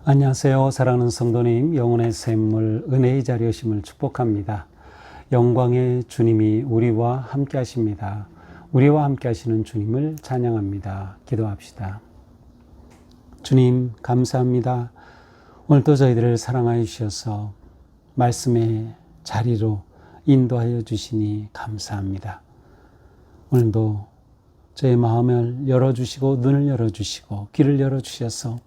안녕하세요. 사랑하는 성도님, 영혼의 샘물 은혜의 자리 오심을 축복합니다. 영광의 주님이 우리와 함께 하십니다. 우리와 함께 하시는 주님을 찬양합니다. 기도합시다. 주님, 감사합니다. 오늘도 저희들을 사랑하여 주셔서 말씀의 자리로 인도하여 주시니 감사합니다. 오늘도 저의 마음을 열어주시고 눈을 열어주시고 귀를 열어주셔서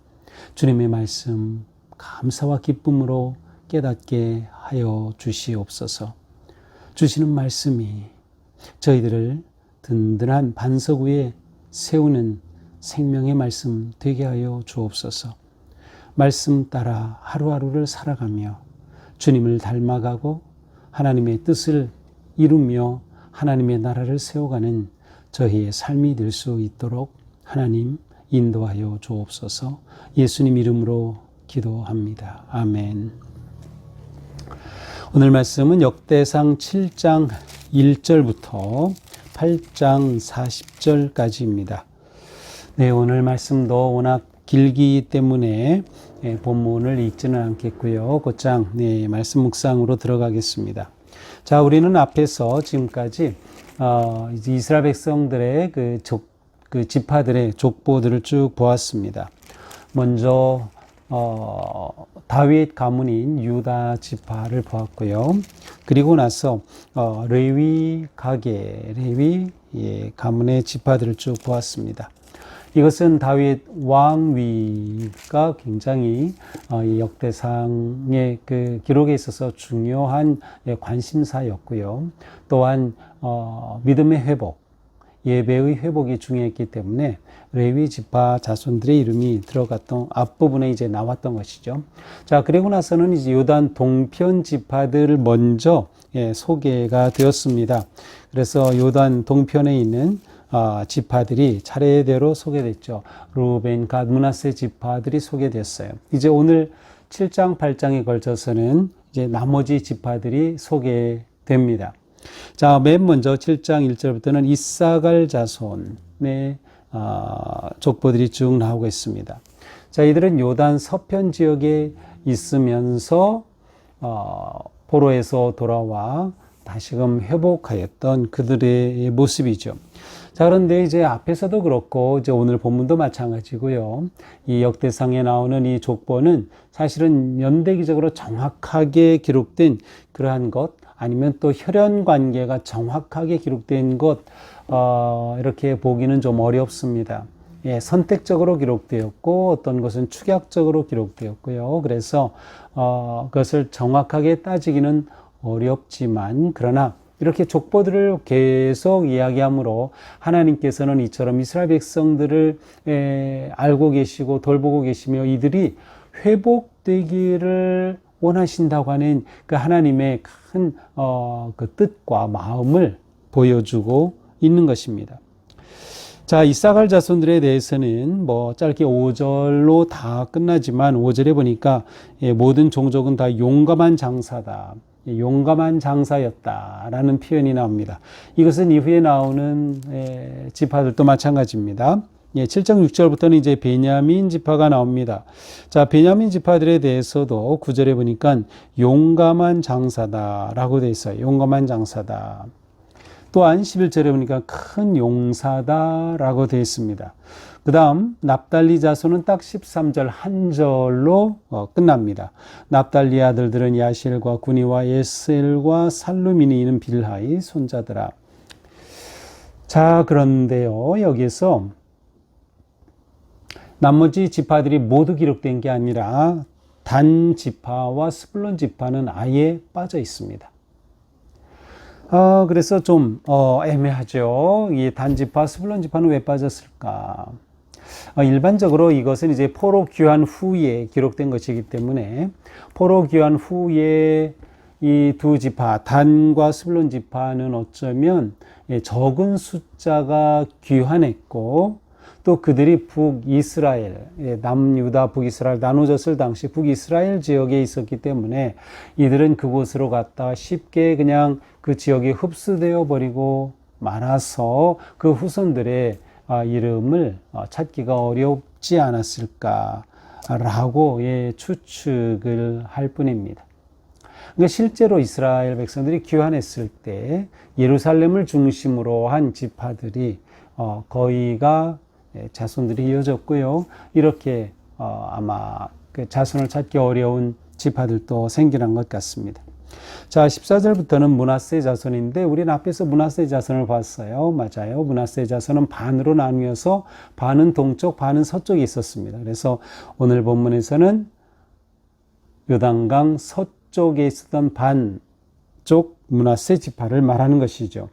주님의 말씀 감사와 기쁨으로 깨닫게 하여 주시옵소서. 주시는 말씀이 저희들을 든든한 반석 위에 세우는 생명의 말씀 되게 하여 주옵소서. 말씀 따라 하루하루를 살아가며 주님을 닮아가고 하나님의 뜻을 이루며 하나님의 나라를 세워가는 저희의 삶이 될 수 있도록 하나님 인도하여 주옵소서. 예수님 이름으로 기도합니다. 아멘. 오늘 말씀은 역대상 7장 1절부터 8장 40절까지입니다. 네, 오늘 말씀도 워낙 길기 때문에 본문을 읽지는 않겠고요. 곧장 말씀 묵상으로 들어가겠습니다. 자, 우리는 앞에서 지금까지 이스라엘 백성들의 그 지파들의 족보들을 쭉 보았습니다. 먼저 다윗 가문인 유다 지파를 보았고요. 그리고 나서 레위 가문의 지파들을 쭉 보았습니다. 이것은 다윗 왕위가 굉장히 이 역대상의 그 기록에 있어서 중요한 관심사였고요. 또한 믿음의 회복, 예배의 회복이 중요했기 때문에 레위 지파 자손들의 이름이 들어갔던 앞부분에 이제 나왔던 것이죠. 자, 그리고 나서는 이제 요단 동편 지파들을 먼저 소개가 되었습니다. 그래서 요단 동편에 있는 지파들이 차례대로 소개됐죠. 루벤, 갓, 므낫세 지파들이 소개됐어요. 이제 오늘 7장, 8장에 걸쳐서는 이제 나머지 지파들이 소개됩니다. 자, 맨 먼저 7장 1절부터는 이사갈 자손의 족보들이 쭉 나오고 있습니다. 자, 이들은 요단 서편 지역에 있으면서 포로에서 돌아와 다시금 회복하였던 그들의 모습이죠. 자, 그런데 이제 앞에서도 그렇고 이제 오늘 본문도 마찬가지고요. 이 역대상에 나오는 이 족보는 사실은 연대기적으로 정확하게 기록된 그러한 것, 아니면 또 혈연 관계가 정확하게 기록된 것, 이렇게 보기는 좀 어렵습니다. 선택적으로 기록되었고 어떤 것은 축약적으로 기록되었고요. 그래서 그것을 정확하게 따지기는 어렵지만, 그러나 이렇게 족보들을 계속 이야기함으로 하나님께서는 이처럼 이스라엘 백성들을 알고 계시고 돌보고 계시며 이들이 회복되기를 원하신다고 하는 그 하나님의 큰 그 뜻과 마음을 보여주고 있는 것입니다. 자, 이사갈 자손들에 대해서는 뭐 짧게 5절로 다 끝나지만 5절에 보니까 모든 종족은 다 용감한 장사다, 용감한 장사였다라는 표현이 나옵니다. 이것은 이후에 나오는 지파들도 마찬가지입니다. 7장 6절부터는 이제 베냐민 지파가 나옵니다. 자, 베냐민 지파들에 대해서도 9절에 보니까 용감한 장사다라고 되어 있어요. 용감한 장사다. 또한 11절에 보니까 큰 용사다라고 되어 있습니다. 그 다음 납달리 자손은 딱 13절 한 절로 끝납니다. 납달리 아들들은 야실과 구니와 예셀과 살루민이 이는 빌하의 손자들아. 자, 그런데요, 여기서 나머지 지파들이 모두 기록된 게 아니라 단 지파와 스불론 지파는 아예 빠져 있습니다. 그래서 좀 애매하죠. 이 단 지파, 스불론 지파는 왜 빠졌을까? 일반적으로 이것은 이제 포로 귀환 후에 기록된 것이기 때문에 포로 귀환 후에 이 두 지파, 단과 스불론 지파는 어쩌면 적은 숫자가 귀환했고 또 그들이 북이스라엘, 남유다, 북이스라엘 나눠졌을 당시 북이스라엘 지역에 있었기 때문에 이들은 그곳으로 갔다 쉽게 그냥 그 지역에 흡수되어 버리고 말아서 그 후손들의 이름을 찾기가 어렵지 않았을까라고 추측을 할 뿐입니다. 그러니까 실제로 이스라엘 백성들이 귀환했을 때 예루살렘을 중심으로 한 지파들이 거의가 자손들이 이어졌고요. 이렇게 아마 그 자손을 찾기 어려운 지파들도 생겨난 것 같습니다. 자, 14절부터는 므낫세 자손인데 우리는 앞에서 므낫세 자손을 봤어요. 맞아요. 므낫세 자손은 반으로 나뉘어서 반은 동쪽, 반은 서쪽에 있었습니다. 그래서 오늘 본문에서는 요단강 서쪽에 있었던 반쪽 므낫세 지파를 말하는 것이죠.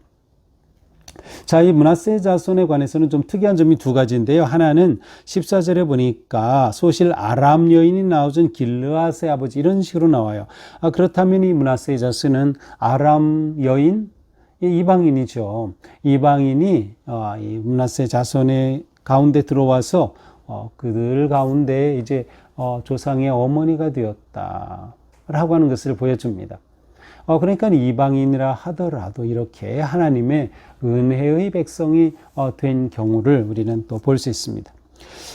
자, 이 므낫세 자손에 관해서는 좀 특이한 점이 두 가지인데요. 하나는 14절에 보니까 소실 아람 여인이 낳아준 길르앗의 아버지 이런 식으로 나와요. 그렇다면 이 므낫세 자손은 아람 여인, 이방인이죠. 이방인이 이 므낫세 자손의 가운데 들어와서 그들 가운데 이제 조상의 어머니가 되었다라고 하는 것을 보여줍니다. 그러니까 이방인이라 하더라도 이렇게 하나님의 은혜의 백성이 된 경우를 우리는 또 볼 수 있습니다.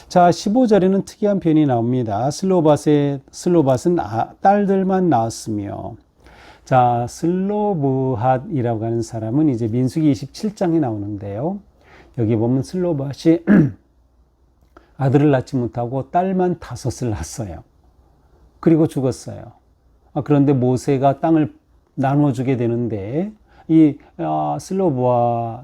자, 15절에는 특이한 표현이 나옵니다. 슬로밧은 딸들만 낳았으며. 자, 슬로브핫이라고 하는 사람은 이제 민수기 27장에 나오는데요. 여기 보면 슬로밧이 아들을 낳지 못하고 딸만 5을 낳았어요. 그리고 죽었어요. 그런데 모세가 땅을 나눠주게 되는데 이 슬로브와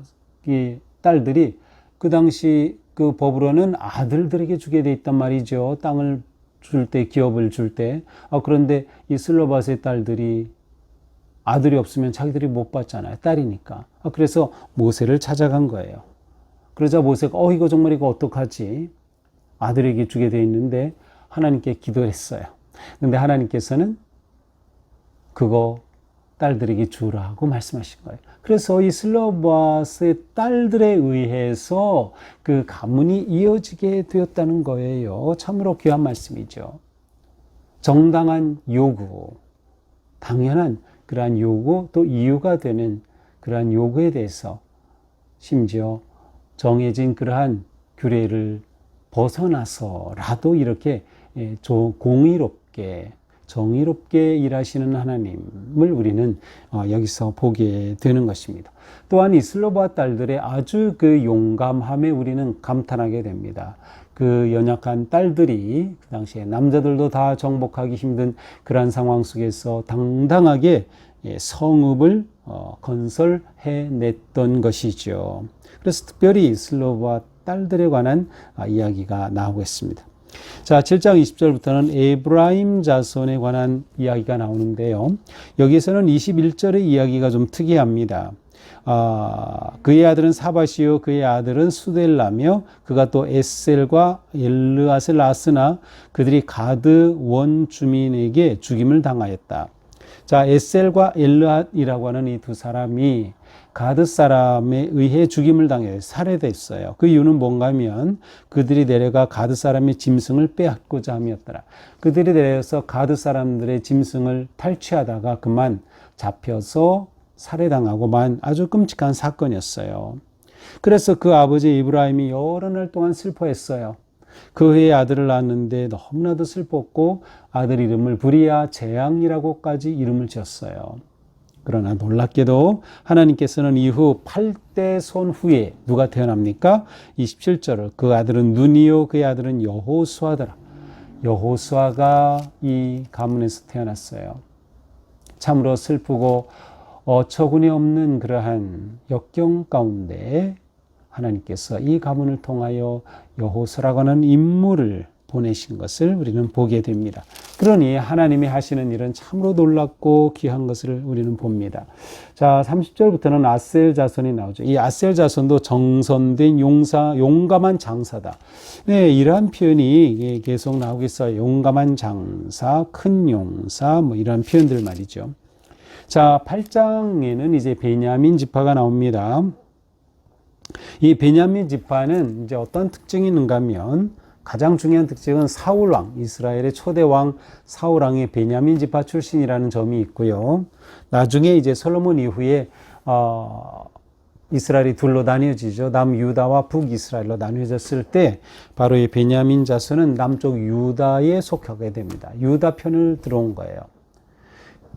딸들이 그 당시 그 법으로는 아들들에게 주게 돼 있단 말이죠. 땅을 줄 때, 기업을 줄 때. 그런데 이 슬로밧의 딸들이 아들이 없으면 자기들이 못 받잖아요. 딸이니까. 그래서 모세를 찾아간 거예요. 그러자 모세가 이거 정말 이거 어떡하지? 아들에게 주게 돼 있는데 하나님께 기도했어요. 근데 하나님께서는 그거 딸들에게 주라고 말씀하신 거예요. 그래서 이 슬로밧의 딸들에 의해서 그 가문이 이어지게 되었다는 거예요. 참으로 귀한 말씀이죠. 정당한 요구, 당연한 그러한 요구, 또 이유가 되는 그러한 요구에 대해서 심지어 정해진 그러한 규례를 벗어나서라도 이렇게 공의롭게 정의롭게 일하시는 하나님을 우리는 여기서 보게 되는 것입니다. 또한 이 슬로밧 딸들의 아주 그 용감함에 우리는 감탄하게 됩니다. 그 연약한 딸들이 그 당시에 남자들도 다 정복하기 힘든 그러한 상황 속에서 당당하게 성읍을 건설해냈던 것이죠. 그래서 특별히 슬로밧 딸들에 관한 이야기가 나오고 있습니다. 자, 7장 20절부터는 에브라임 자손에 관한 이야기가 나오는데요. 여기서는 21절의 이야기가 좀 특이합니다. 그의 아들은 사밧이요 그의 아들은 수델라며 그가 또 에셀과 엘르앗을 낳았으나 그들이 가드 원 주민에게 죽임을 당하였다. 자, 에셀과 엘르앗이라고 하는 이 두 사람이 가드 사람에 의해 죽임을 당해 살해됐어요. 그 이유는 뭔가 하면 그들이 내려가 가드 사람의 짐승을 빼앗고자 함이었더라. 그들이 내려서 가드 사람들의 짐승을 탈취하다가 그만 잡혀서 살해당하고만 아주 끔찍한 사건이었어요. 그래서 그 아버지 이브라임이 여러 날 동안 슬퍼했어요. 그 해에 아들을 낳았는데 너무나도 슬펐고 아들 이름을 브리아 재앙이라고까지 이름을 지었어요. 그러나 놀랍게도 하나님께서는 이후 8대 손 후에 누가 태어납니까? 27절을 그 아들은 눈이요 그의 아들은 여호수아더라. 여호수아가 이 가문에서 태어났어요. 참으로 슬프고 어처구니 없는 그러한 역경 가운데 하나님께서 이 가문을 통하여 여호수아라고 하는 인물을 보내신 것을 우리는 보게 됩니다. 그러니 하나님이 하시는 일은 참으로 놀랍고 귀한 것을 우리는 봅니다. 자, 30절부터는 아셀 자손이 나오죠. 이 아셀 자손도 정선된 용감한 장사다. 네, 이러한 표현이 계속 나오고 있어요. 용감한 장사, 큰 용사, 이런 표현들 말이죠. 자, 8장에는 이제 베냐민 지파가 나옵니다. 이 베냐민 지파는 이제 어떤 특징이 있는가 하면 가장 중요한 특징은 사울 왕, 이스라엘의 초대 왕 사울 왕의 베냐민 지파 출신이라는 점이 있고요. 나중에 이제 솔로몬 이후에 이스라엘이 둘로 나뉘어지죠. 남유다와 북이스라엘로 나뉘어졌을 때 바로 이 베냐민 자손은 남쪽 유다에 속하게 됩니다. 유다 편을 들어온 거예요.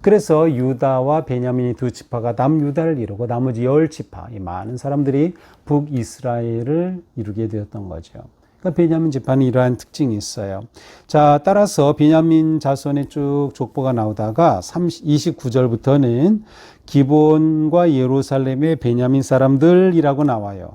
그래서 유다와 베냐민이 두 지파가 남유다를 이루고 나머지 10지파, 이 많은 사람들이 북이스라엘을 이루게 되었던 거죠. 그러니까 베냐민 지파는 이러한 특징이 있어요. 자, 따라서 베냐민 자손의 쭉 족보가 나오다가 29절부터는 기본과 예루살렘의 베냐민 사람들이라고 나와요.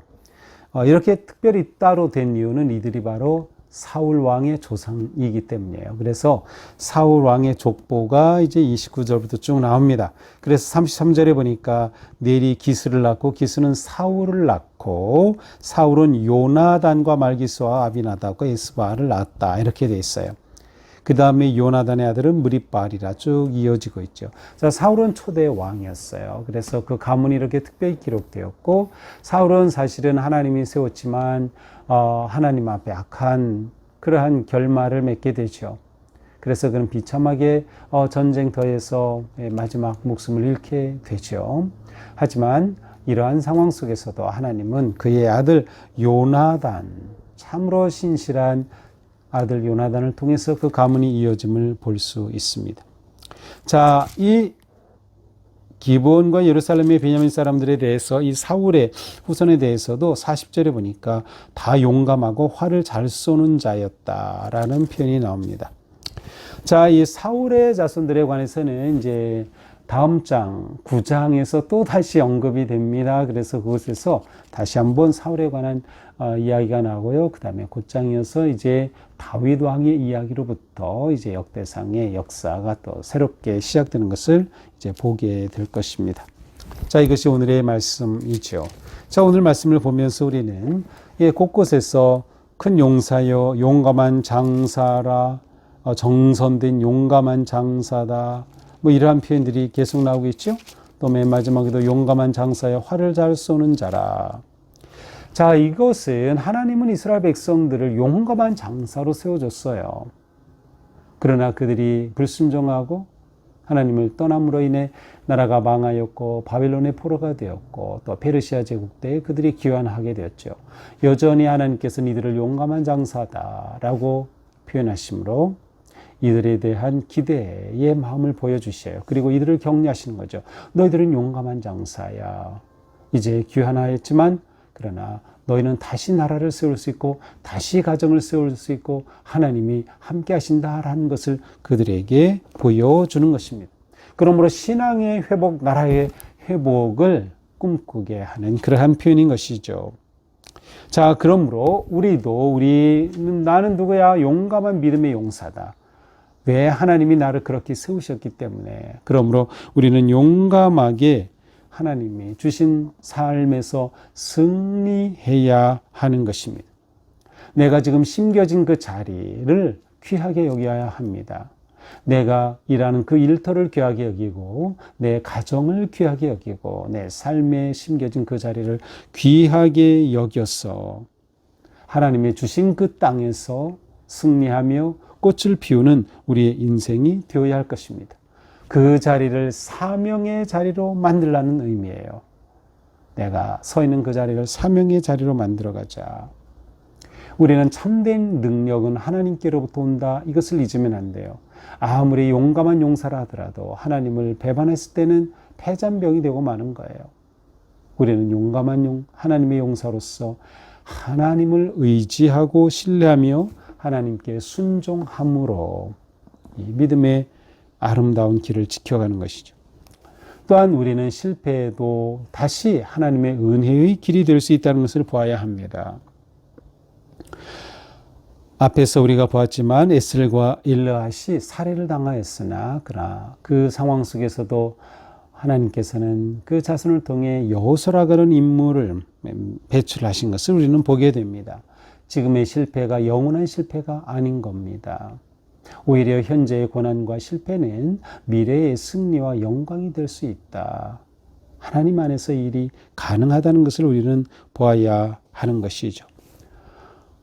이렇게 특별히 따로 된 이유는 이들이 바로 사울 왕의 조상이기 때문이에요. 그래서 사울 왕의 족보가 이제 29절부터 쭉 나옵니다. 그래서 33절에 보니까 넬이 기스를 낳고 기스는 사울을 낳고 사울은 요나단과 말기스와 아비나답과 에스바를 낳았다. 이렇게 돼 있어요. 그 다음에 요나단의 아들은 무리바알이라 쭉 이어지고 있죠. 자, 사울은 초대 왕이었어요. 그래서 그 가문이 이렇게 특별히 기록되었고, 사울은 사실은 하나님이 세웠지만 하나님 앞에 악한 그러한 결말을 맺게 되죠. 그래서 그는 비참하게 전쟁터에서 마지막 목숨을 잃게 되죠. 하지만 이러한 상황 속에서도 하나님은 그의 아들 요나단, 참으로 신실한 아들 요나단을 통해서 그 가문이 이어짐을 볼 수 있습니다. 자, 이 기브온과 예루살렘의 베냐민 사람들에 대해서 이 사울의 후손에 대해서도 40절에 보니까 다 용감하고 활을 잘 쏘는 자였다라는 표현이 나옵니다. 자, 이 사울의 자손들에 관해서는 이제 다음 장 9장에서 또 다시 언급이 됩니다. 그래서 그곳에서 다시 한번 사울에 관한 이야기가 나오고요. 그 다음에 곧장이어서 이제 다윗 왕의 이야기로부터 이제 역대상의 역사가 또 새롭게 시작되는 것을 이제 보게 될 것입니다. 자, 이것이 오늘의 말씀이죠. 자, 오늘 말씀을 보면서 우리는 곳곳에서 큰 용사여, 용감한 장사라, 정선된 용감한 장사다, 뭐 이러한 표현들이 계속 나오고 있죠. 또 맨 마지막에도 용감한 장사여, 활을 잘 쏘는 자라. 자, 이것은 하나님은 이스라엘 백성들을 용감한 장사로 세워줬어요. 그러나 그들이 불순종하고 하나님을 떠남으로 인해 나라가 망하였고 바벨론의 포로가 되었고 또 페르시아 제국 때에 그들이 귀환하게 되었죠. 여전히 하나님께서는 이들을 용감한 장사다라고 표현하시므로 이들에 대한 기대의 마음을 보여주셔요. 그리고 이들을 격려하시는 거죠. 너희들은 용감한 장사야. 이제 귀환하였지만 그러나 너희는 다시 나라를 세울 수 있고 다시 가정을 세울 수 있고 하나님이 함께 하신다라는 것을 그들에게 보여주는 것입니다. 그러므로 신앙의 회복, 나라의 회복을 꿈꾸게 하는 그러한 표현인 것이죠. 자, 그러므로 우리는 나는 누구야? 용감한 믿음의 용사다. 왜? 하나님이 나를 그렇게 세우셨기 때문에. 그러므로 우리는 용감하게 하나님이 주신 삶에서 승리해야 하는 것입니다. 내가 지금 심겨진 그 자리를 귀하게 여겨야 합니다. 내가 일하는 그 일터를 귀하게 여기고 내 가정을 귀하게 여기고 내 삶에 심겨진 그 자리를 귀하게 여겨서 하나님이 주신 그 땅에서 승리하며 꽃을 피우는 우리의 인생이 되어야 할 것입니다. 그 자리를 사명의 자리로 만들라는 의미예요. 내가 서 있는 그 자리를 사명의 자리로 만들어가자. 우리는 참된 능력은 하나님께로부터 온다. 이것을 잊으면 안 돼요. 아무리 용감한 용사라 하더라도 하나님을 배반했을 때는 패잔병이 되고 마는 거예요. 우리는 용감한 하나님의 용사로서 하나님을 의지하고 신뢰하며 하나님께 순종함으로 이 믿음의 아름다운 길을 지켜가는 것이죠. 또한 우리는 실패해도 다시 하나님의 은혜의 길이 될 수 있다는 것을 보아야 합니다. 앞에서 우리가 보았지만 에셀과 일르앗이 살해를 당하였으나 그러나 그 상황 속에서도 하나님께서는 그 자손을 통해 여호수아라는 인물을 배출하신 것을 우리는 보게 됩니다. 지금의 실패가 영원한 실패가 아닌 겁니다. 오히려 현재의 고난과 실패는 미래의 승리와 영광이 될 수 있다. 하나님 안에서 일이 가능하다는 것을 우리는 보아야 하는 것이죠.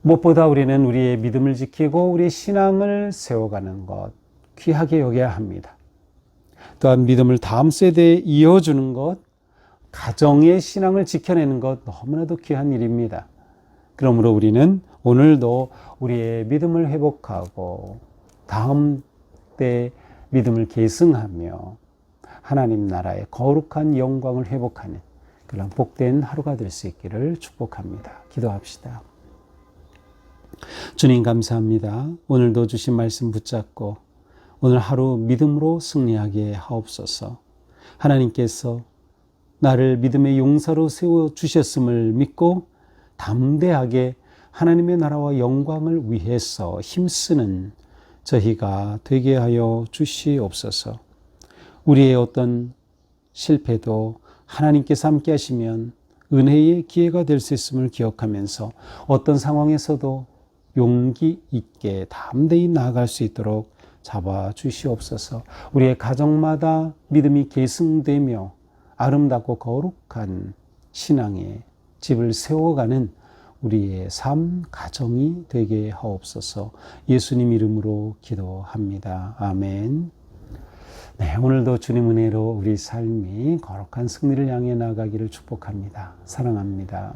무엇보다 우리는 우리의 믿음을 지키고 우리의 신앙을 세워가는 것 귀하게 여겨야 합니다. 또한 믿음을 다음 세대에 이어주는 것, 가정의 신앙을 지켜내는 것 너무나도 귀한 일입니다. 그러므로 우리는 오늘도 우리의 믿음을 회복하고 다음 때 믿음을 계승하며 하나님 나라의 거룩한 영광을 회복하는 그런 복된 하루가 될 수 있기를 축복합니다. 기도합시다. 주님 감사합니다. 오늘도 주신 말씀 붙잡고 오늘 하루 믿음으로 승리하게 하옵소서. 하나님께서 나를 믿음의 용사로 세워주셨음을 믿고 담대하게 하나님의 나라와 영광을 위해서 힘쓰는 저희가 되게 하여 주시옵소서. 우리의 어떤 실패도 하나님께서 함께 하시면 은혜의 기회가 될 수 있음을 기억하면서 어떤 상황에서도 용기 있게 담대히 나아갈 수 있도록 잡아 주시옵소서. 우리의 가정마다 믿음이 계승되며 아름답고 거룩한 신앙의 집을 세워가는 우리의 삶, 가정이 되게 하옵소서. 예수님 이름으로 기도합니다. 아멘. 네, 오늘도 주님 은혜로 우리 삶이 거룩한 승리를 향해 나아가기를 축복합니다. 사랑합니다.